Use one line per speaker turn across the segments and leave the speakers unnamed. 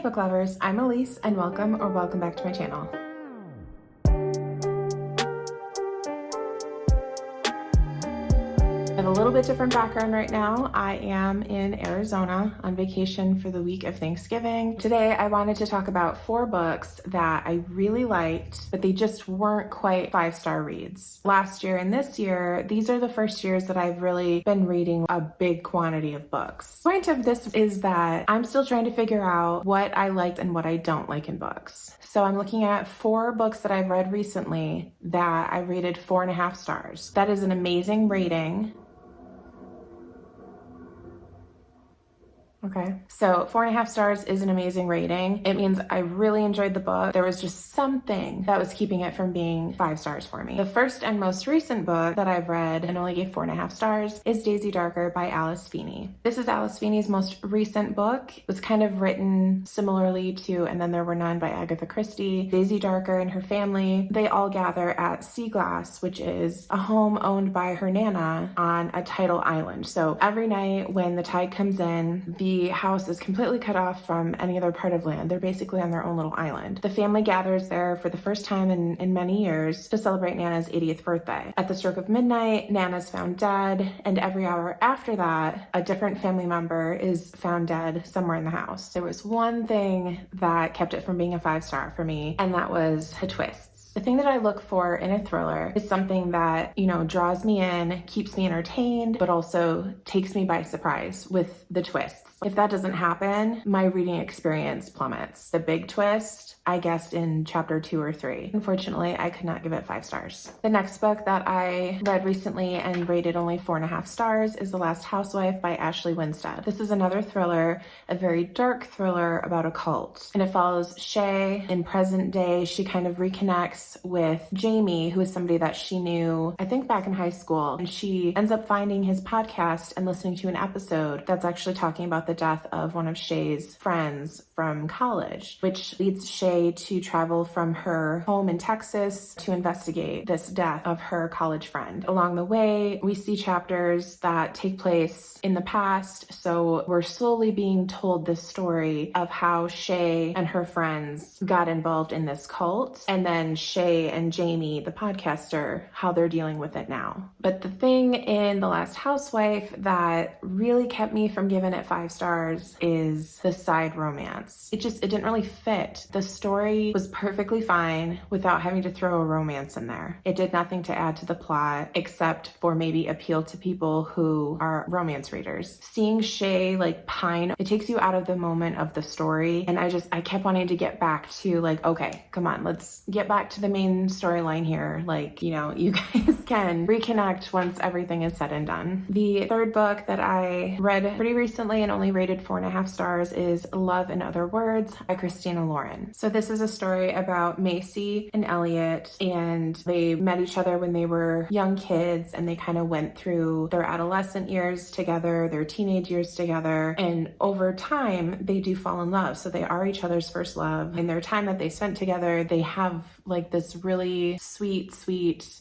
book lovers, I'm Elise and welcome back to my channel. I have a little bit different background right now. I am in Arizona on vacation for the week of Thanksgiving. Today I wanted to talk about 4 books that I really liked, but they just weren't quite 5-star reads. Last year and this year, these are the first years that I've really been reading a big quantity of books. The point of this is that I'm still trying to figure out what I liked and what I don't like in books. So I'm looking at 4 books that I've read recently that I rated 4.5 stars. That is an amazing rating. Okay, so 4.5 stars is an amazing rating. It means I really enjoyed the book. There was just something that was keeping it from being 5 stars for me. The first and most recent book that I've read and only gave 4.5 stars is Daisy Darker by Alice Feeney. This is Alice Feeney's most recent book. It was kind of written similarly to And Then There Were None by Agatha Christie. Daisy Darker and her family, they all gather at Sea Glass, which is a home owned by her nana on a tidal island. So every night when the tide comes in, the house is completely cut off from any other part of land. They're basically on their own little island. The family gathers there for the first time in many years to celebrate Nana's 80th birthday. At the stroke of midnight, Nana's found dead, and every hour after that, a different family member is found dead somewhere in the house. There was one thing that kept it from being a 5-star for me, and that was the twists. The thing that I look for in a thriller is something that, draws me in, keeps me entertained, but also takes me by surprise with the twists. If that doesn't happen, my reading experience plummets. The big twist, I guessed in chapter 2 or 3. Unfortunately, I could not give it 5 stars. The next book that I read recently and rated only 4.5 stars is The Last Housewife by Ashley Winstead. This is another thriller, a very dark thriller about a cult. And it follows Shay in present day. She kind of reconnects with Jamie, who is somebody that she knew, I think, back in high school. And she ends up finding his podcast and listening to an episode that's actually talking about the death of one of Shay's friends from college, which leads Shay to travel from her home in Texas to investigate this death of her college friend. Along the way, we see chapters that take place in the past, so we're slowly being told this story of how Shay and her friends got involved in this cult, and then Shay and Jamie, the podcaster, how they're dealing with it now. But the thing in The Last Housewife that really kept me from giving it 5 stars is the side romance. It didn't really fit. The story was perfectly fine without having to throw a romance in there. It did nothing to add to the plot except for maybe appeal to people who are romance readers. Seeing Shay pine, it takes you out of the moment of the story, and I kept wanting to get back to okay, come on, let's get back to the main storyline here. You guys can reconnect once everything is said and done. The third book that I read pretty recently and only rated 4.5 stars is Love in Other Words by Christina Lauren. So this is a story about Macy and Elliot, and they met each other when they were young kids, and they kind of went through their adolescent years together, their teenage years together, and over time they do fall in love. So they are each other's first love. In their time that they spent together, they have this really sweet,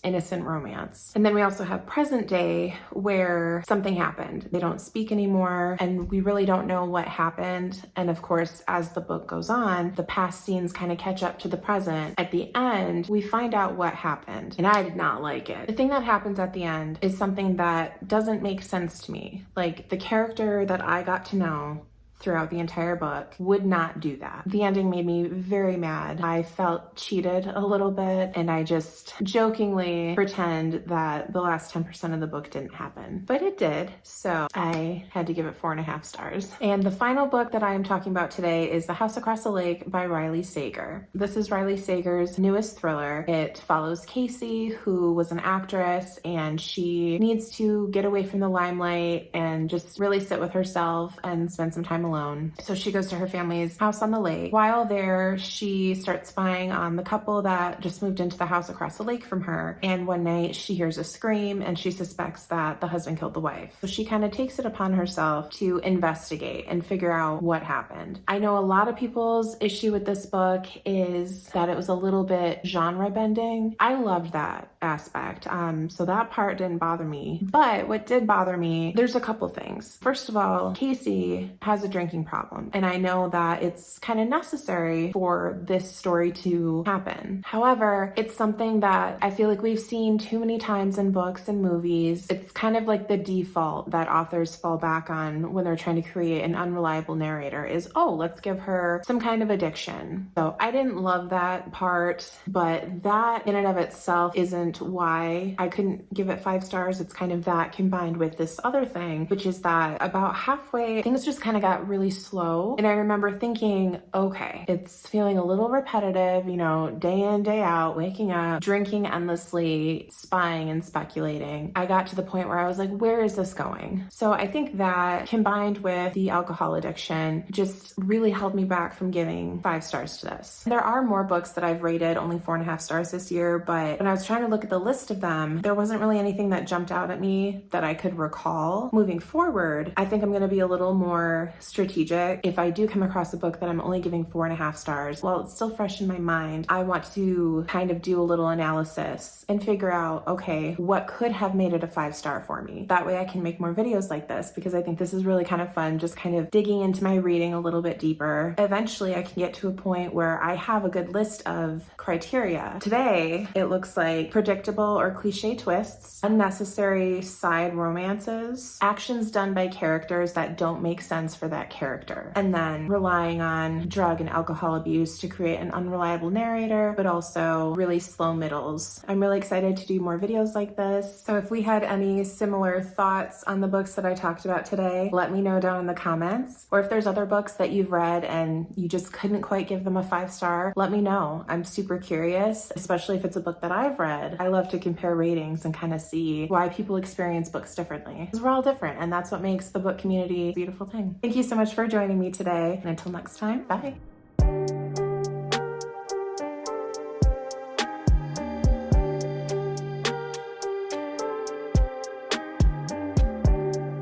innocent romance. And then we also have present day where something happened. They don't speak anymore, and we really don't know what happened. And of course, as the book goes on, the past scenes kind of catch up to the present. At the end, we find out what happened, and I did not like it. The thing that happens at the end is something that doesn't make sense to me. The character that I got to know throughout the entire book would not do that. The ending made me very mad. I felt cheated a little bit, and I just jokingly pretend that the last 10% of the book didn't happen. But it did, so I had to give it 4.5 stars. And the final book that I am talking about today is The House Across the Lake by Riley Sager. This is Riley Sager's newest thriller. It follows Casey, who was an actress, and she needs to get away from the limelight and just really sit with herself and spend some time alone. So she goes to her family's house on the lake. While there, she starts spying on the couple that just moved into the house across the lake from her. And one night she hears a scream, and she suspects that the husband killed the wife. So she kind of takes it upon herself to investigate and figure out what happened. I know a lot of people's issue with this book is that it was a little bit genre bending. I loved that aspect. So that part didn't bother me. But what did bother me, there's a couple things. First of all, Casey has a drinking problem. And I know that it's kind of necessary for this story to happen. However, it's something that I feel like we've seen too many times in books and movies. It's kind of like the default that authors fall back on when they're trying to create an unreliable narrator is, oh, let's give her some kind of addiction. So I didn't love that part, but that in and of itself isn't why I couldn't give it 5 stars. It's kind of that combined with this other thing, which is that about halfway, things just kind of got really slow. And I remember thinking, okay, it's feeling a little repetitive, you know, day in, day out, waking up, drinking endlessly, spying and speculating. I got to the point where I was like, where is this going? So I think that combined with the alcohol addiction just really held me back from giving 5 stars to this. There are more books that I've rated only 4.5 stars this year, but when I was trying to look at the list of them, there wasn't really anything that jumped out at me that I could recall. Moving forward, I think I'm going to be a little more strategic. If I do come across a book that I'm only giving 4.5 stars, while it's still fresh in my mind, I want to kind of do a little analysis and figure out, okay, what could have made it a 5-star for me? That way I can make more videos like this, because I think this is really kind of fun, just kind of digging into my reading a little bit deeper. Eventually I can get to a point where I have a good list of criteria. Today, it looks like predictable or cliche twists, unnecessary side romances, actions done by characters that don't make sense for that character, and then relying on drug and alcohol abuse to create an unreliable narrator, but also really slow middles. I'm really excited to do more videos like this. So if we had any similar thoughts on the books that I talked about today, let me know down in the comments. Or if there's other books that you've read and you just couldn't quite give them a 5-star, let me know. I'm super curious, especially if it's a book that I've read. I love to compare ratings and kind of see why people experience books differently. Because we're all different, and that's what makes the book community a beautiful thing. Thank you so much for joining me today, and until next time, bye.